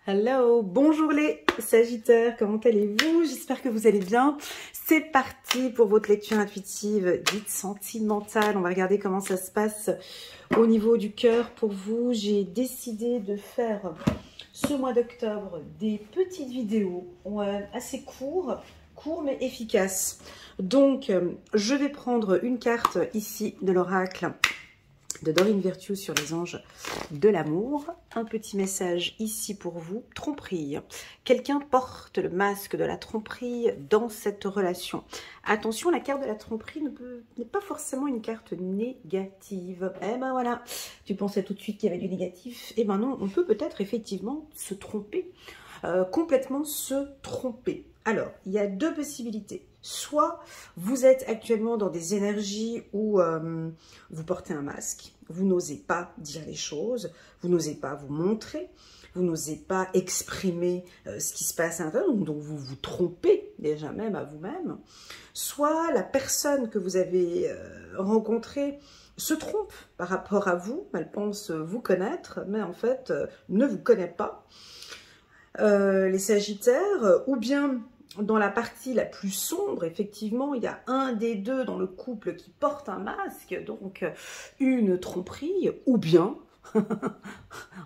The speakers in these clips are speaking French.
Hello, bonjour les Sagittaires, comment allez-vous? J'espère que vous allez bien. C'est parti pour votre lecture intuitive dite sentimentale. On va regarder comment ça se passe au niveau du cœur pour vous. J'ai décidé de faire ce mois d'octobre des petites vidéos assez courtes mais efficaces. Donc, je vais prendre une carte ici de l'oracle de Dorine Virtue sur les anges de l'amour. Un petit message ici pour vous. Tromperie. Quelqu'un porte le masque de la tromperie dans cette relation. Attention, la carte de la tromperie n'est pas forcément une carte négative. Eh ben voilà, tu pensais tout de suite qu'il y avait du négatif. Eh ben non, on peut peut-être effectivement se tromper. Complètement se tromper. Alors, il y a deux possibilités. Soit vous êtes actuellement dans des énergies où vous portez un masque, vous n'osez pas dire les choses, vous n'osez pas vous montrer, vous n'osez pas exprimer ce qui se passe à l'intérieur, donc vous vous trompez déjà même à vous-même. Soit la personne que vous avez rencontrée se trompe par rapport à vous, elle pense vous connaître, mais en fait ne vous connaît pas. Les Sagittaires, ou bien dans la partie la plus sombre, effectivement, il y a un des deux dans le couple qui porte un masque, donc une tromperie, ou bien,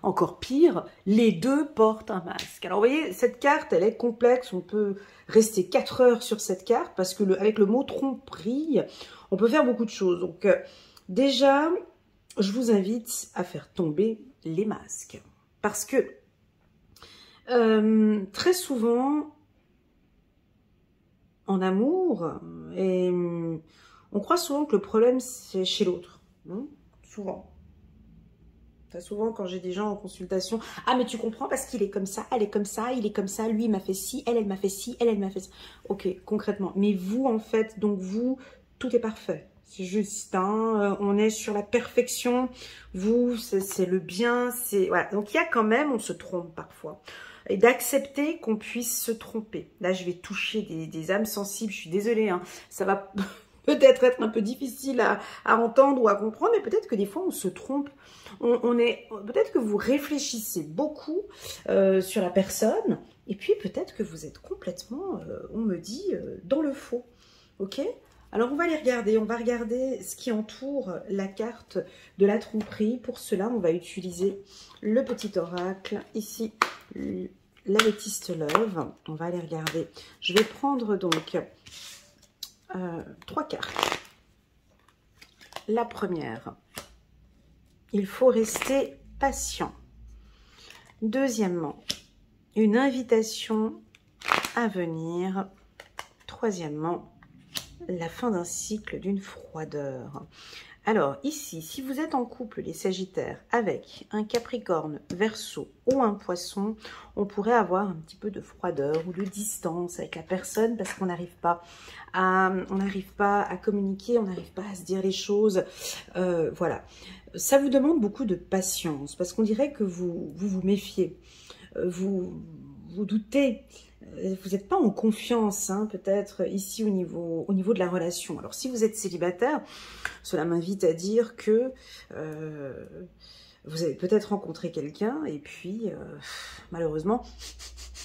encore pire, les deux portent un masque. Alors, vous voyez, cette carte, elle est complexe, on peut rester 4 heures sur cette carte, parce que avec le mot tromperie, on peut faire beaucoup de choses. Donc, déjà, je vous invite à faire tomber les masques, parce que très souvent, en amour, on croit souvent que le problème c'est chez l'autre. Souvent. Très souvent quand j'ai des gens en consultation, ah mais tu comprends parce qu'il est comme ça, elle est comme ça, il est comme ça, lui il m'a fait ci, elle m'a fait ci, elle m'a fait ça. Ok, concrètement. Mais vous en fait, donc vous, tout est parfait. C'est juste, on est sur la perfection. Vous, c'est le bien, c'est voilà. Donc il y a quand même, on se trompe parfois. Et d'accepter qu'on puisse se tromper. Là, je vais toucher des âmes sensibles, je suis désolée, ça va peut-être être un peu difficile à entendre ou à comprendre, mais peut-être que des fois, on se trompe. Peut-être que vous réfléchissez beaucoup sur la personne, et puis peut-être que vous êtes complètement, on me dit, dans le faux. Ok ? Alors, on va les regarder. On va regarder ce qui entoure la carte de la tromperie. Pour cela, on va utiliser le petit oracle. Ici, l'améthyste love. On va aller regarder. Je vais prendre donc 3 cartes. La première, il faut rester patient. Deuxièmement, une invitation à venir. Troisièmement, la fin d'un cycle d'une froideur. Alors ici, si vous êtes en couple, les Sagittaires, avec un Capricorne, Verseau ou un Poisson, on pourrait avoir un petit peu de froideur ou de distance avec la personne parce qu'on n'arrive pas à communiquer, on n'arrive pas à se dire les choses. Voilà. Ça vous demande beaucoup de patience parce qu'on dirait que vous méfiez, vous doutez. Vous n'êtes pas en confiance, peut-être ici au niveau de la relation. Alors, si vous êtes célibataire, cela m'invite à dire que vous avez peut-être rencontré quelqu'un et puis, malheureusement,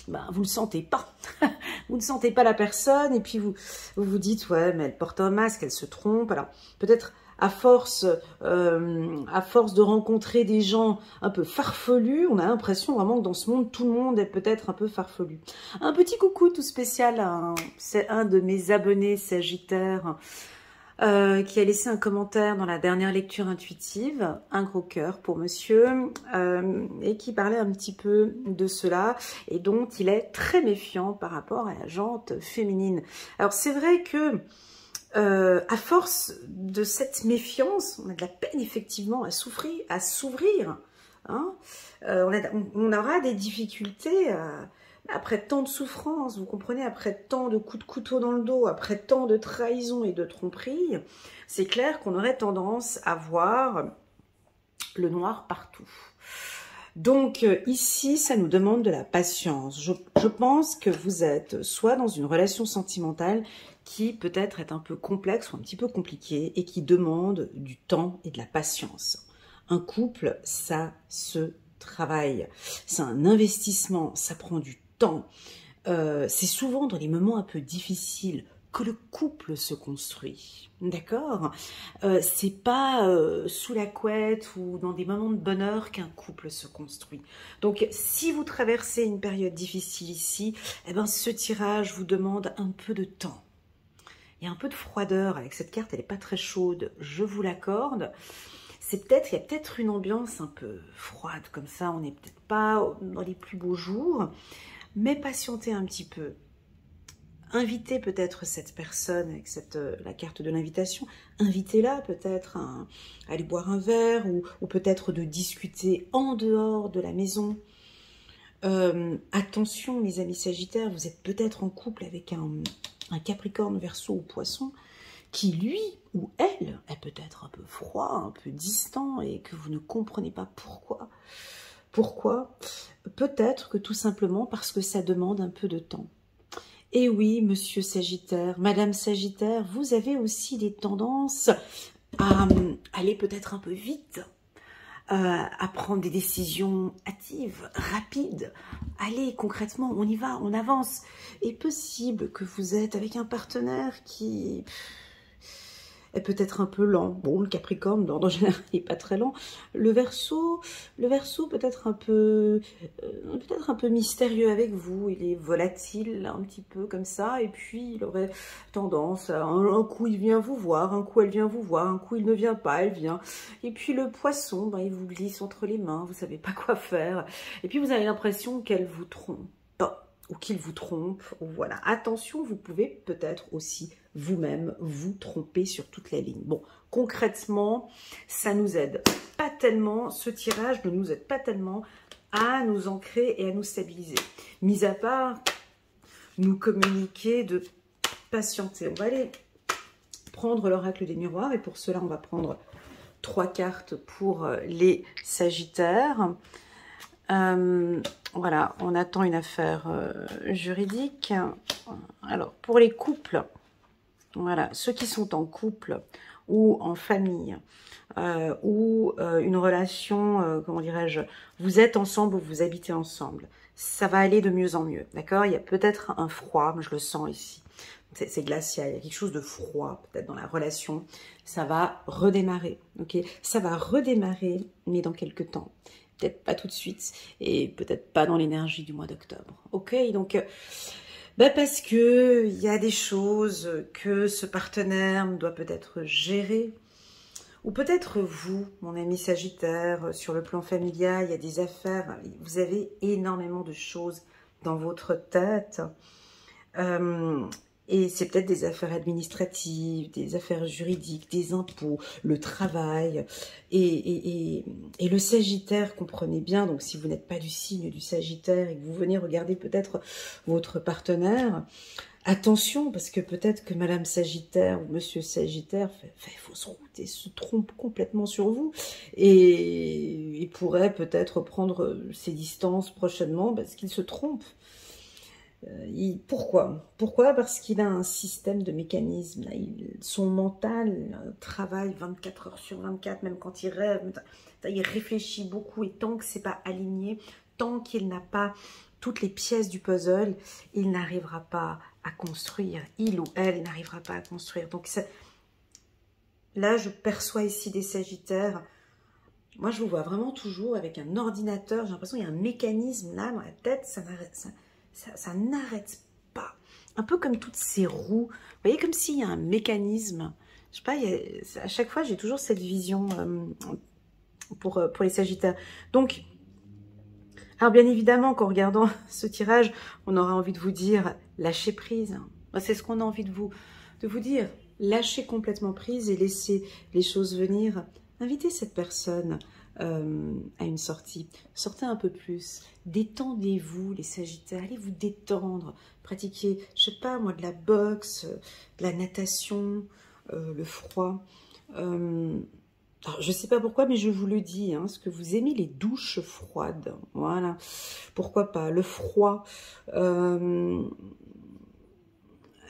vous ne le sentez pas. Vous ne sentez pas la personne et puis vous dites, ouais, mais elle porte un masque, elle se trompe. Alors, peut-être à force de rencontrer des gens un peu farfelus, on a l'impression vraiment que dans ce monde, tout le monde est peut-être un peu farfelu. Un petit coucou tout spécial à un de mes abonnés Sagittaires qui a laissé un commentaire dans la dernière lecture intuitive, un gros cœur pour monsieur, et qui parlait un petit peu de cela, et dont il est très méfiant par rapport à la jante féminine. Alors c'est vrai que à force de cette méfiance, on a de la peine effectivement à s'ouvrir. On aura des difficultés après tant de souffrances, vous comprenez, après tant de coups de couteau dans le dos, après tant de trahison et de tromperie, c'est clair qu'on aurait tendance à voir le noir partout. Donc ici, ça nous demande de la patience. Je pense que vous êtes soit dans une relation sentimentale qui peut-être est un peu complexe ou un petit peu compliquée et qui demande du temps et de la patience. Un couple, ça se travail, c'est un investissement, ça prend du temps. C'est souvent dans les moments un peu difficiles que le couple se construit, d'accord? C'est pas sous la couette ou dans des moments de bonheur qu'un couple se construit. Donc, si vous traversez une période difficile ici, eh ben, ce tirage vous demande un peu de temps. Il y a un peu de froideur avec cette carte, elle n'est pas très chaude, je vous l'accorde. Il y a peut-être une ambiance un peu froide comme ça, on n'est peut-être pas dans les plus beaux jours, mais patientez un petit peu. Invitez peut-être cette personne avec la carte de l'invitation, invitez-la peut-être à aller boire un verre ou peut-être de discuter en dehors de la maison. Attention mes amis Sagittaires, vous êtes peut-être en couple avec un Capricorne, Verseau ou Poisson qui lui ou elle est peut-être un peu froid, un peu distant et que vous ne comprenez pas pourquoi. Pourquoi? Peut-être que tout simplement parce que ça demande un peu de temps. Et oui, monsieur Sagittaire, madame Sagittaire, vous avez aussi des tendances à aller peut-être un peu vite, à prendre des décisions hâtives, rapides. Allez, concrètement, on y va, on avance. Il est possible que vous êtes avec un partenaire qui est peut-être un peu lent. Bon, le Capricorne, en général, il n'est pas très lent. Le Verseau peut-être un peu mystérieux avec vous. Il est volatile, un petit peu comme ça. Et puis, il aurait tendance à... Un coup, il vient vous voir. Un coup, elle vient vous voir. Un coup, il ne vient pas, elle vient. Et puis, le Poisson, ben, il vous glisse entre les mains. Vous ne savez pas quoi faire. Et puis, vous avez l'impression qu'elle vous trompe. Ou qu'il vous trompe, voilà. Attention, vous pouvez peut-être aussi vous-même vous tromper sur toute la ligne. Bon, concrètement, ça nous aide pas tellement, ce tirage ne nous aide pas tellement à nous ancrer et à nous stabiliser. Mis à part nous communiquer de patienter. On va aller prendre l'oracle des miroirs et pour cela, on va prendre 3 cartes pour les Sagittaires. Voilà, on attend une affaire juridique. Alors, pour les couples, voilà, ceux qui sont en couple ou en famille, ou une relation, comment dirais-je, vous êtes ensemble ou vous habitez ensemble, ça va aller de mieux en mieux, d'accord? Il y a peut-être un froid, je le sens ici, c'est glacial, il y a quelque chose de froid peut-être dans la relation, ça va redémarrer, ok? Ça va redémarrer, mais dans quelques temps. Peut-être pas tout de suite, et peut-être pas dans l'énergie du mois d'octobre. Ok, donc, parce que il y a des choses que ce partenaire doit peut-être gérer, ou peut-être vous, mon ami Sagittaire, sur le plan familial, il y a des affaires, vous avez énormément de choses dans votre tête, et c'est peut-être des affaires administratives, des affaires juridiques, des impôts, le travail. Et le Sagittaire, comprenez bien, donc si vous n'êtes pas du signe du Sagittaire et que vous venez regarder peut-être votre partenaire, attention, parce que peut-être que Madame Sagittaire ou Monsieur Sagittaire fait fausse route et se trompe complètement sur vous. Et il pourrait peut-être prendre ses distances prochainement parce qu'il se trompe. Pourquoi? Parce qu'il a un système de mécanismes. Son mental travaille 24 heures sur 24, même quand il rêve. Il réfléchit beaucoup et tant que c'est pas aligné, tant qu'il n'a pas toutes les pièces du puzzle, il n'arrivera pas à construire. Il ou elle n'arrivera pas à construire. Donc là, je perçois ici des Sagittaires. Moi, je vous vois vraiment toujours avec un ordinateur. J'ai l'impression qu'il y a un mécanisme là dans la tête. Ça n'arrête pas. Un peu comme toutes ces roues. Vous voyez, comme s'il y a un mécanisme. Je sais pas, à chaque fois, j'ai toujours cette vision pour les Sagittaires. Donc, alors bien évidemment, qu'en regardant ce tirage, on aura envie de vous dire, lâchez prise. C'est ce qu'on a envie de vous dire. Lâchez complètement prise et laissez les choses venir. Invitez cette personne à une sortie. Sortez un peu plus. Détendez-vous, les Sagittaires. Allez vous détendre. Pratiquez, je sais pas moi, de la boxe, de la natation, le froid. Alors, je sais pas pourquoi, mais je vous le dis, hein, parce que vous aimez les douches froides. Voilà. Pourquoi pas le froid.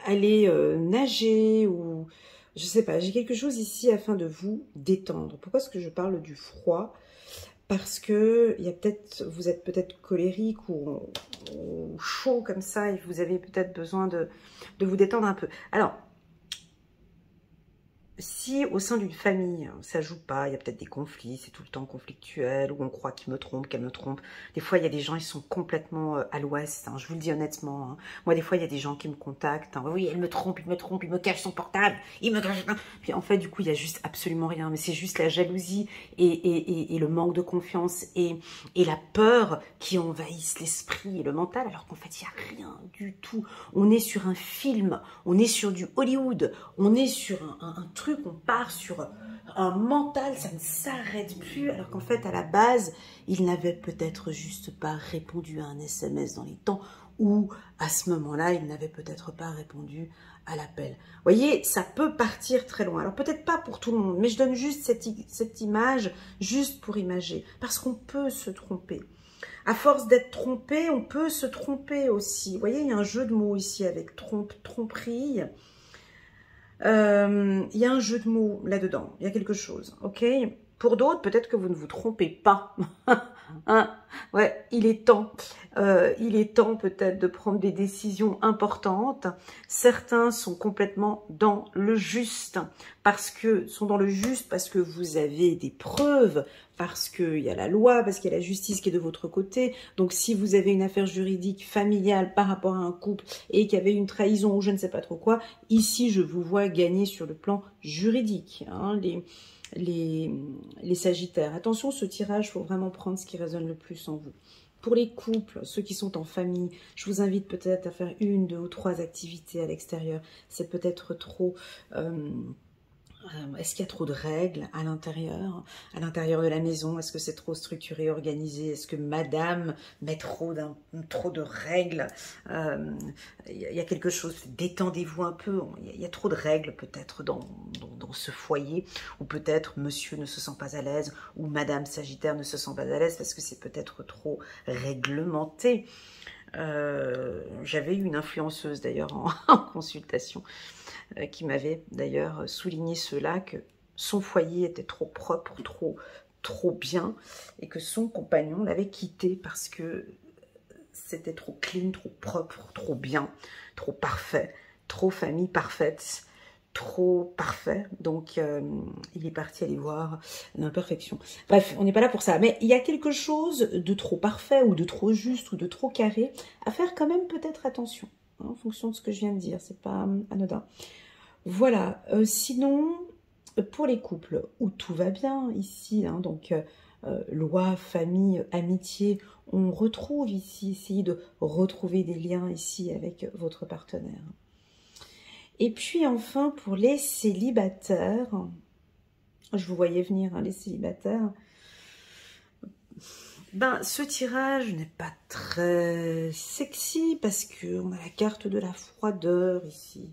Aller nager ou... Je sais pas, j'ai quelque chose ici afin de vous détendre. Pourquoi est-ce que je parle du froid? parce que vous êtes peut-être colérique ou chaud comme ça, et vous avez peut-être besoin de vous détendre un peu. Alors, si au sein d'une famille, ça joue pas, il y a peut-être des conflits, c'est tout le temps conflictuel, ou on croit qu'il me trompe, qu'elle me trompe. Des fois, il y a des gens, ils sont complètement à l'ouest, hein, je vous le dis honnêtement. Hein. Moi, des fois, il y a des gens qui me contactent. Hein, oui, elle me trompe, il me cache son portable, il me cache... Puis en fait, du coup, il y a juste absolument rien. Mais c'est juste la jalousie et le manque de confiance et la peur qui envahissent l'esprit et le mental, alors qu'en fait, il n'y a rien du tout. On est sur un film, on est sur du Hollywood, on est sur un truc, on part sur un mental, ça ne s'arrête plus, alors qu'en fait, à la base, il n'avait peut-être juste pas répondu à un SMS dans les temps, ou à ce moment-là, il n'avait peut-être pas répondu à l'appel. Vous voyez, ça peut partir très loin. Alors peut-être pas pour tout le monde, mais je donne juste cette image, juste pour imager, parce qu'on peut se tromper. À force d'être trompé, on peut se tromper aussi. Vous voyez, il y a un jeu de mots ici avec tromperie. Il y a un jeu de mots là-dedans, il y a quelque chose, ok? Pour d'autres, peut-être que vous ne vous trompez pas. Hein? Ouais, il est temps peut-être de prendre des décisions importantes. Certains sont complètement dans le juste, parce que vous avez des preuves, parce qu'il y a la loi, parce qu'il y a la justice qui est de votre côté. Donc si vous avez une affaire juridique familiale par rapport à un couple et qu'il y avait une trahison ou je ne sais pas trop quoi, ici je vous vois gagner sur le plan juridique, hein, les Sagittaires. Attention, ce tirage, il faut vraiment prendre ce qui résonne le plus en vous. Pour les couples, ceux qui sont en famille, je vous invite peut-être à faire 1, 2 ou 3 activités à l'extérieur. C'est peut-être trop... Est-ce qu'il y a trop de règles à l'intérieur de la maison? Est-ce que c'est trop structuré, organisé? Est-ce que madame met trop de règles? Il y a quelque chose, détendez-vous un peu. Il y a trop de règles peut-être dans ce foyer, ou peut-être monsieur ne se sent pas à l'aise, ou madame Sagittaire ne se sent pas à l'aise parce que c'est peut-être trop réglementé. J'avais eu une influenceuse d'ailleurs en consultation qui m'avait d'ailleurs souligné cela, que son foyer était trop propre, trop bien, et que son compagnon l'avait quitté parce que c'était trop clean, trop propre, trop bien, trop parfait, trop famille parfaite, trop parfait. Donc il est parti aller voir l'imperfection. Bref, on n'est pas là pour ça, mais il y a quelque chose de trop parfait ou de trop juste ou de trop carré à faire quand même peut-être attention, hein, en fonction de ce que je viens de dire, c'est pas anodin. Voilà, sinon pour les couples où tout va bien ici, hein, donc loi, famille, amitié, on retrouve ici, essayez de retrouver des liens ici avec votre partenaire. Et puis enfin, pour les célibataires, je vous voyais venir, hein, les célibataires, ben, ce tirage n'est pas très sexy parce qu'on a la carte de la froideur ici.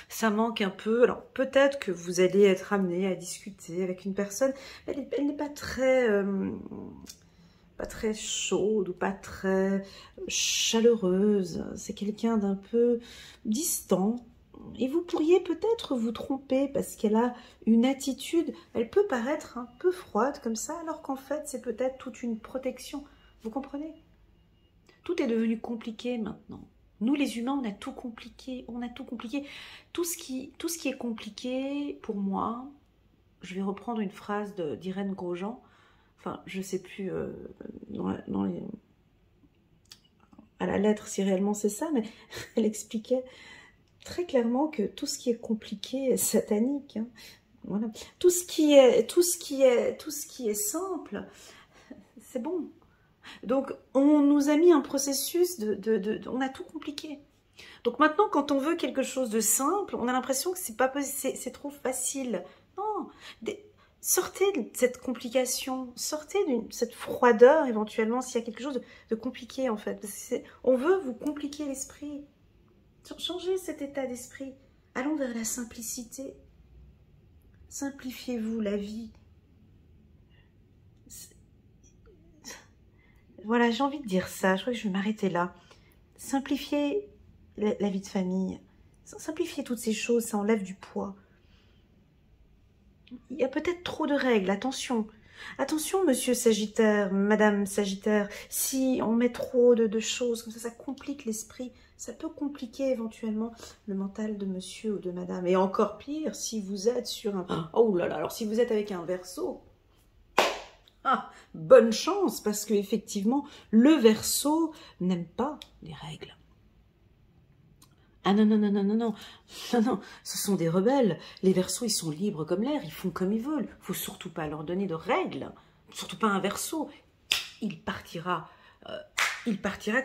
Ça manque un peu. Alors peut-être que vous allez être amené à discuter avec une personne, elle n'est pas très chaude ou pas très chaleureuse. C'est quelqu'un d'un peu distant. Et vous pourriez peut-être vous tromper parce qu'elle a une attitude, elle peut paraître un peu froide comme ça, alors qu'en fait c'est peut-être toute une protection. Vous comprenez? Tout est devenu compliqué maintenant. Nous les humains, on a tout compliqué, Tout ce qui est compliqué, pour moi, je vais reprendre une phrase d'Irène Grosjean, enfin je ne sais plus à la lettre si réellement c'est ça, mais elle expliquait très clairement que tout ce qui est compliqué est satanique. Hein. Voilà. Tout ce qui est simple, c'est bon. Donc on nous a mis un processus on a tout compliqué. Donc maintenant, quand on veut quelque chose de simple, on a l'impression que c'est pas possible, c'est trop facile. Non, sortez de cette complication, sortez de cette froideur éventuellement s'il y a quelque chose de compliqué en fait. On veut vous compliquer l'esprit. Changez cet état d'esprit. Allons vers la simplicité. Simplifiez-vous la vie. Voilà, j'ai envie de dire ça. Je crois que je vais m'arrêter là. Simplifiez la vie de famille. Simplifiez toutes ces choses, ça enlève du poids. Il y a peut-être trop de règles, attention. Attention, monsieur Sagittaire, madame Sagittaire, si on met trop de choses, comme ça complique l'esprit. Ça peut compliquer éventuellement le mental de monsieur ou de madame. Et encore pire, si vous êtes sur un... Oh là là, alors si vous êtes avec un Verseau, ah, bonne chance, parce que effectivement, le Verseau n'aime pas les règles. Ah non, non, non, non, non, non, non, non, ce sont des rebelles. Les Verseaux, ils sont libres comme l'air, ils font comme ils veulent. Faut surtout pas leur donner de règles, surtout pas un Verseau. Il partira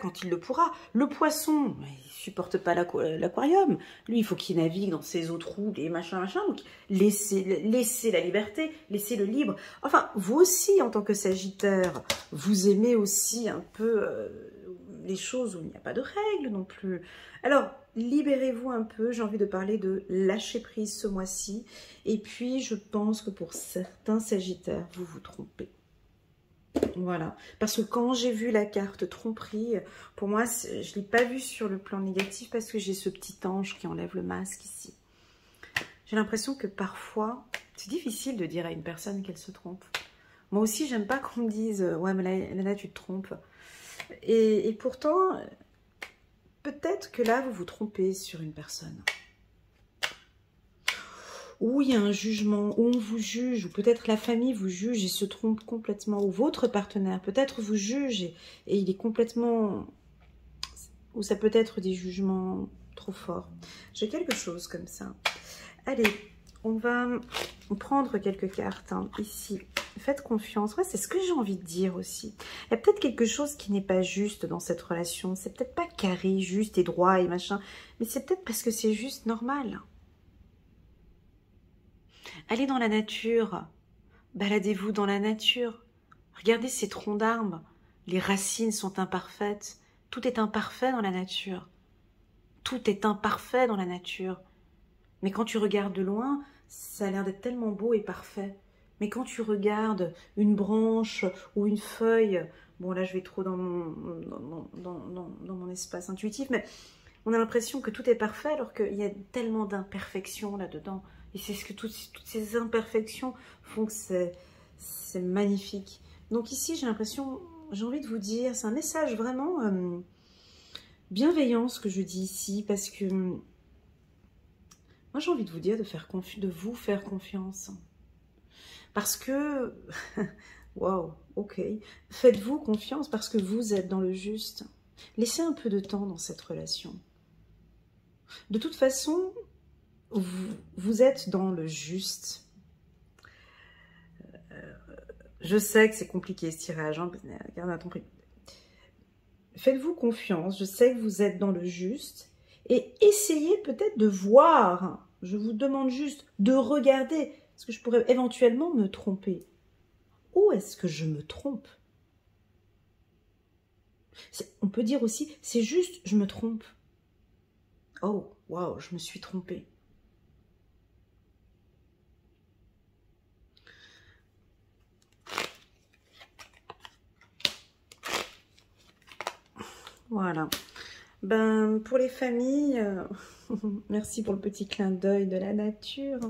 quand il le pourra. Le Poisson, il supporte pas l'aquarium. Lui, il faut qu'il navigue dans ses eaux troubles et machin, machin. Donc, laissez la liberté, laissez le libre. Enfin, vous aussi, en tant que Sagittaire, vous aimez aussi un peu les choses où il n'y a pas de règles non plus. Alors, libérez-vous un peu. J'ai envie de parler de lâcher prise ce mois-ci. Et puis, je pense que pour certains Sagittaires, vous vous trompez. Voilà, parce que quand j'ai vu la carte tromperie, pour moi, je ne l'ai pas vue sur le plan négatif parce que j'ai ce petit ange qui enlève le masque ici. J'ai l'impression que parfois, c'est difficile de dire à une personne qu'elle se trompe. Moi aussi, j'aime pas qu'on me dise « Ouais, mais là, tu te trompes ». Et pourtant, peut-être que là, vous vous trompez sur une personne. Où il y a un jugement, où on vous juge, ou peut-être la famille vous juge et se trompe complètement, ou votre partenaire peut-être vous juge et il est complètement... Ou ça peut être des jugements trop forts. J'ai quelque chose comme ça. Allez, on va prendre quelques cartes ici. Faites confiance. Ouais, c'est ce que j'ai envie de dire aussi. Il y a peut-être quelque chose qui n'est pas juste dans cette relation. C'est peut-être pas carré, juste et droit et machin. Mais c'est peut-être parce que c'est juste normal. Allez dans la nature, baladez-vous dans la nature. Regardez ces troncs d'arbres, les racines sont imparfaites. Tout est imparfait dans la nature. Tout est imparfait dans la nature. Mais quand tu regardes de loin, ça a l'air d'être tellement beau et parfait. Mais quand tu regardes une branche ou une feuille, bon là je vais trop dans mon espace intuitif, mais on a l'impression que tout est parfait alors qu'il y a tellement d'imperfections là-dedans. Et c'est ce que toutes ces imperfections font que c'est magnifique. Donc ici, j'ai l'impression, j'ai envie de vous dire, c'est un message vraiment bienveillant ce que je dis ici, parce que moi j'ai envie de vous dire de vous faire confiance. Parce que, waouh, ok, faites-vous confiance parce que vous êtes dans le juste. Laissez un peu de temps dans cette relation. De toute façon, vous êtes dans le juste. Je sais que c'est compliqué ce tirage, hein, regarde à ton prix. Faites-vous confiance, je sais que vous êtes dans le juste. Et essayez peut-être de voir, je vous demande juste de regarder, parce que je pourrais éventuellement me tromper. Où est-ce que je me trompe? On peut dire aussi, c'est juste, je me trompe. Oh, waouh, je me suis trompée. Voilà. Ben, pour les familles, merci pour le petit clin d'œil de la nature.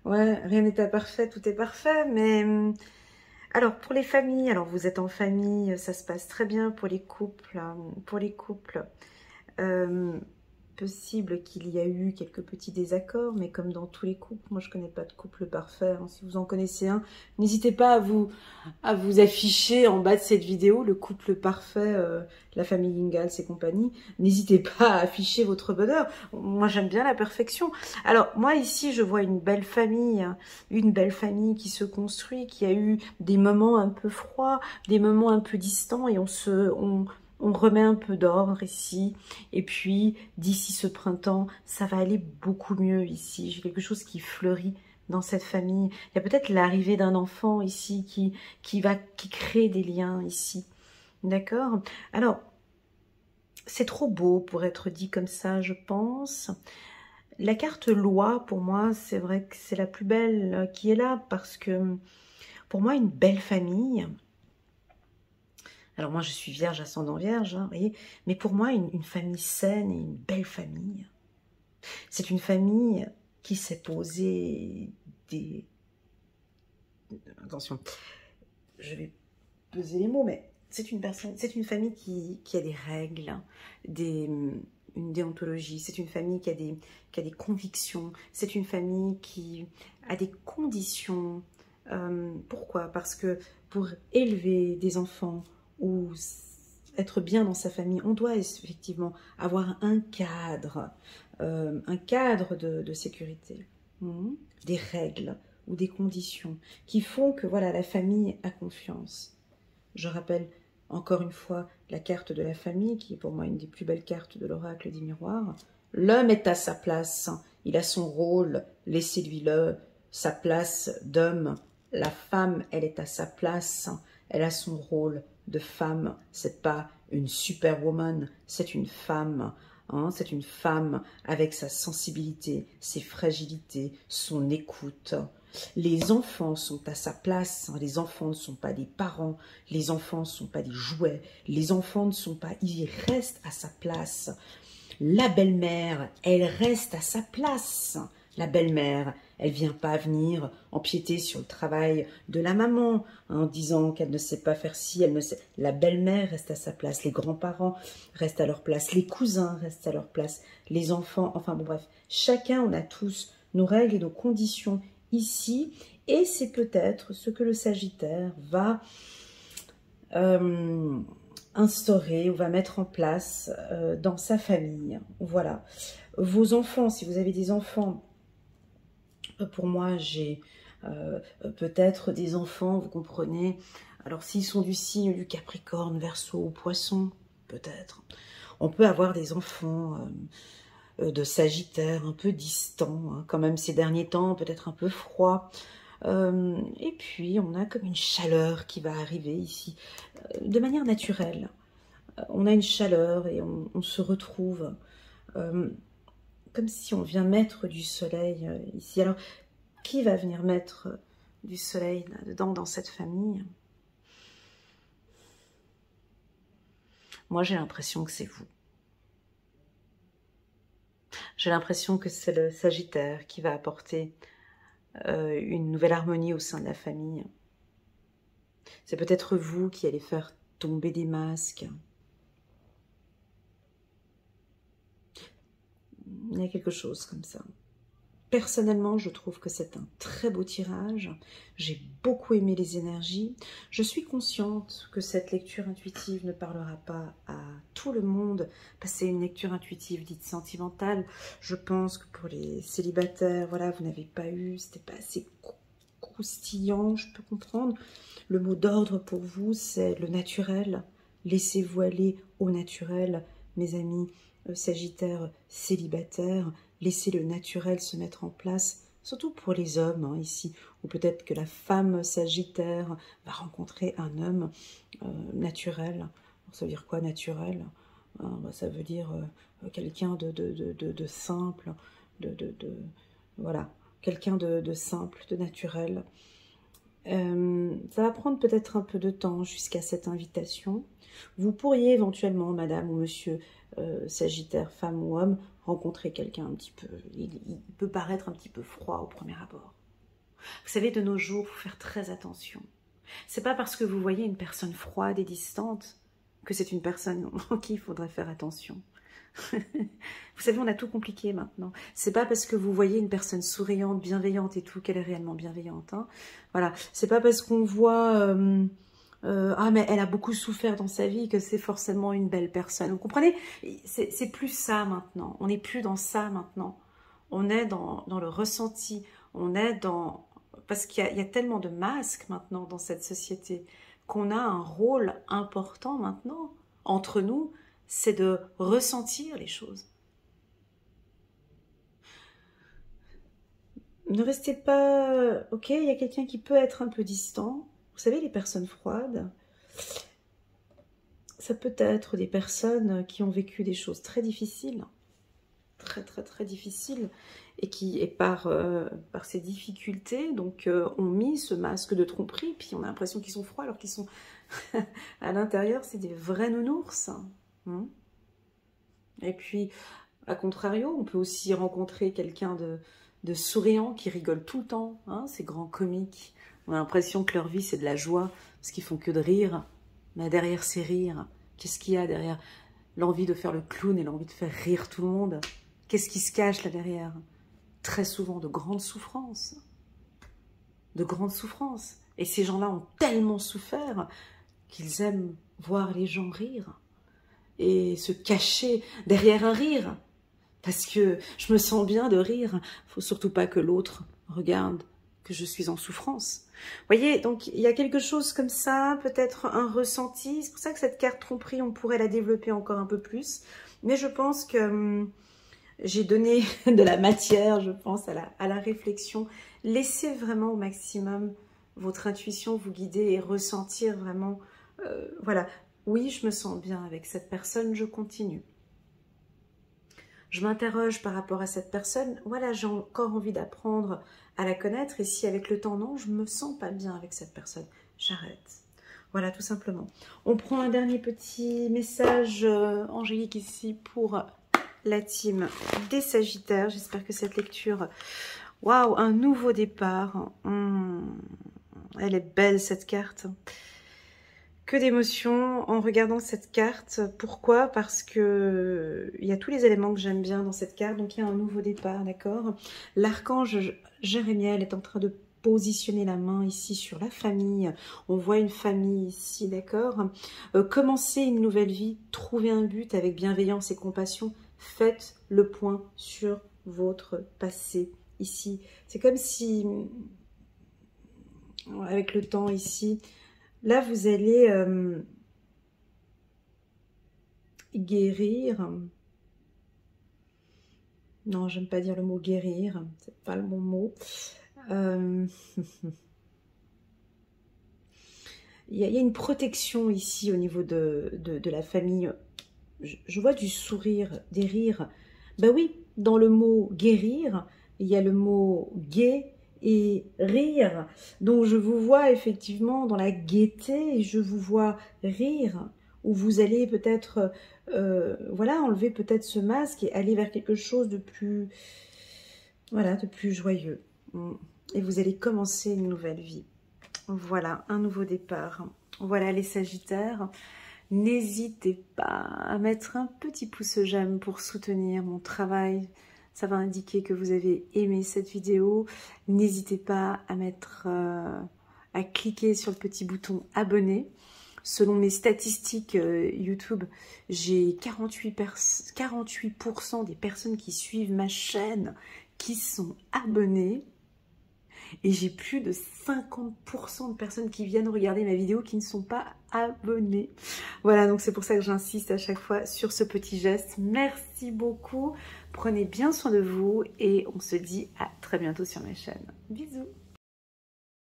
Ouais, rien n'est parfait, tout est parfait, mais... Alors, pour les familles, alors vous êtes en famille, ça se passe très bien pour les couples. Possible qu'il y a eu quelques petits désaccords, mais comme dans tous les couples, moi je connais pas de couple parfait. Hein. Si vous en connaissez un, n'hésitez pas à vous afficher en bas de cette vidéo le couple parfait, la famille Ingalls et compagnie. N'hésitez pas à afficher votre bonheur. Moi j'aime bien la perfection. Alors moi ici je vois une belle famille qui se construit, qui a eu des moments un peu froids, des moments un peu distants, et on remet un peu d'ordre ici. Et puis, d'ici ce printemps, ça va aller beaucoup mieux ici. J'ai quelque chose qui fleurit dans cette famille. Il y a peut-être l'arrivée d'un enfant ici qui crée des liens ici. D'accord? Alors, c'est trop beau pour être dit comme ça, je pense. La carte loi, pour moi, c'est vrai que c'est la plus belle qui est là, parce que pour moi, une belle famille... Alors moi, je suis vierge, ascendant vierge, hein, vous voyez, mais pour moi, une famille saine et une belle famille, c'est une famille qui s'est posée des attention, je vais peser les mots, mais c'est une famille qui a des règles, une déontologie, c'est une famille qui a des convictions, c'est une famille qui a des conditions. Pourquoi? Parce que pour élever des enfants ou être bien dans sa famille, on doit effectivement avoir un cadre de sécurité, des règles ou des conditions qui font que voilà, la famille a confiance. Je rappelle encore une fois la carte de la famille, qui est pour moi une des plus belles cartes de l'oracle des miroirs. L'homme est à sa place, il a son rôle, laissez-lui sa place d'homme. La femme, elle est à sa place, elle a son rôle de femme. C'est pas une superwoman, c'est une femme. C'est une femme avec sa sensibilité, ses fragilités, son écoute. Les enfants sont à sa place, les enfants ne sont pas des parents, les enfants ne sont pas des jouets, les enfants ne sont pas, ils restent à sa place. La belle-mère, elle reste à sa place. La belle-mère, elle vient pas venir empiéter sur le travail de la maman en disant qu'elle ne sait pas faire ci, elle ne sait. La belle-mère reste à sa place, les grands-parents restent à leur place, les cousins restent à leur place, les enfants, enfin bon bref, chacun, on a tous nos règles et nos conditions ici, et c'est peut-être ce que le Sagittaire va instaurer ou va mettre en place dans sa famille. Voilà. Vos enfants, si vous avez des enfants, pour moi, j'ai peut-être des enfants, vous comprenez. Alors, s'ils sont du signe du Capricorne, Verseau ou Poisson, peut-être. On peut avoir des enfants de Sagittaire, un peu distants, hein, quand même ces derniers temps, peut-être un peu froid. Et puis, on a comme une chaleur qui va arriver ici, de manière naturelle. On a une chaleur et on se retrouve comme si on vient mettre du soleil ici. Alors, qui va venir mettre du soleil là-dedans, dans cette famille? Moi, j'ai l'impression que c'est vous. J'ai l'impression que c'est le Sagittaire qui va apporter une nouvelle harmonie au sein de la famille. C'est peut-être vous qui allez faire tomber des masques. Il y a quelque chose comme ça. Personnellement, je trouve que c'est un très beau tirage. J'ai beaucoup aimé les énergies. Je suis consciente que cette lecture intuitive ne parlera pas à tout le monde, parce que c'est une lecture intuitive dite sentimentale. Je pense que pour les célibataires, voilà, vous n'avez pas eu, c'était pas assez croustillant, je peux comprendre. Le mot d'ordre pour vous, c'est le naturel. Laissez-vous aller au naturel, mes amis Sagittaires célibataires. Laissez le naturel se mettre en place, surtout pour les hommes hein, ici, ou peut-être que la femme Sagittaire va rencontrer un homme naturel. Alors, ça veut dire quoi naturel? Ça veut dire quelqu'un de simple, voilà, quelqu'un de simple, de naturel. Ça va prendre peut-être un peu de temps jusqu'à cette invitation. Vous pourriez éventuellement, madame ou monsieur Sagittaire, femme ou homme, rencontrer quelqu'un un petit peu, il peut paraître un petit peu froid au premier abord. Vous savez, de nos jours, il faut faire très attention. C'est pas parce que vous voyez une personne froide et distante que c'est une personne en qui il faudrait faire attention. Vous savez, on a tout compliqué maintenant. C'est pas parce que vous voyez une personne souriante, bienveillante et tout qu'elle est réellement bienveillante. Hein. Voilà, c'est pas parce qu'on voit ah mais elle a beaucoup souffert dans sa vie que c'est forcément une belle personne. Vous comprenez? C'est plus ça maintenant. On n'est plus dans ça maintenant. On est dans le ressenti. On est dans... Parce qu'il y a tellement de masques maintenant dans cette société qu'on a un rôle important maintenant entre nous, c'est de ressentir les choses. Ne restez pas... Ok, il y a quelqu'un qui peut être un peu distant. Vous savez, les personnes froides, ça peut être des personnes qui ont vécu des choses très difficiles, très difficiles, et qui, par ces difficultés, donc, ont mis ce masque de tromperie, puis on a l'impression qu'ils sont froids alors qu'ils sont à l'intérieur, c'est des vrais nounours. Hein. Et puis, à contrario, on peut aussi rencontrer quelqu'un de souriant qui rigole tout le temps, hein, ces grands comiques On a l'impression que leur vie, c'est de la joie, parce qu'ils font que de rire. Mais derrière ces rires, qu'est-ce qu'il y a derrière l'envie de faire le clown et l'envie de faire rire tout le monde? Qu'est-ce qui se cache là derrière? Très souvent de grandes souffrances. De grandes souffrances. Et ces gens-là ont tellement souffert qu'ils aiment voir les gens rire et se cacher derrière un rire. Parce que je me sens bien de rire. Il faut surtout pas que l'autre regarde que je suis en souffrance. Vous voyez, donc il y a quelque chose comme ça, peut-être un ressenti. C'est pour ça que cette carte tromperie, on pourrait la développer encore un peu plus. Mais je pense que j'ai donné de la matière, je pense, à la réflexion. Laissez vraiment au maximum votre intuition vous guider et ressentir vraiment, voilà, oui, je me sens bien avec cette personne, je continue. Je m'interroge par rapport à cette personne, voilà, j'ai encore envie d'apprendre à la connaître, et si avec le temps, non, je me sens pas bien avec cette personne, j'arrête. Voilà, tout simplement. On prend un dernier petit message angélique ici pour la team des Sagittaires. J'espère que cette lecture, waouh, un nouveau départ. Elle est belle cette carte. Que d'émotions en regardant cette carte. Pourquoi? Parce que il y a tous les éléments que j'aime bien dans cette carte. Donc il y a un nouveau départ, d'accord? L'archange Jérémiel est en train de positionner la main ici sur la famille. On voit une famille ici, d'accord? Commencer une nouvelle vie, trouver un but avec bienveillance et compassion. Faites le point sur votre passé ici. C'est comme si, avec le temps ici, là vous allez guérir. Non, j'aime pas dire le mot guérir, c'est pas le bon mot. Il y a une protection ici au niveau de la famille. Je vois du sourire, des rires. Ben oui, dans le mot guérir, il y a le mot gai et rire. Donc je vous vois effectivement dans la gaieté, et je vous vois rire, où vous allez peut-être, voilà, enlever peut-être ce masque et aller vers quelque chose de plus, voilà, de plus joyeux. Et vous allez commencer une nouvelle vie. Voilà, un nouveau départ. Voilà les Sagittaires. N'hésitez pas à mettre un petit pouce j'aime pour soutenir mon travail. Ça va indiquer que vous avez aimé cette vidéo. N'hésitez pas à mettre, à cliquer sur le petit bouton abonner. Selon mes statistiques YouTube, j'ai 48% des personnes qui suivent ma chaîne qui sont abonnées. Et j'ai plus de 50% de personnes qui viennent regarder ma vidéo qui ne sont pas abonnées. Voilà, donc c'est pour ça que j'insiste à chaque fois sur ce petit geste. Merci beaucoup. Prenez bien soin de vous et on se dit à très bientôt sur ma chaîne. Bisous.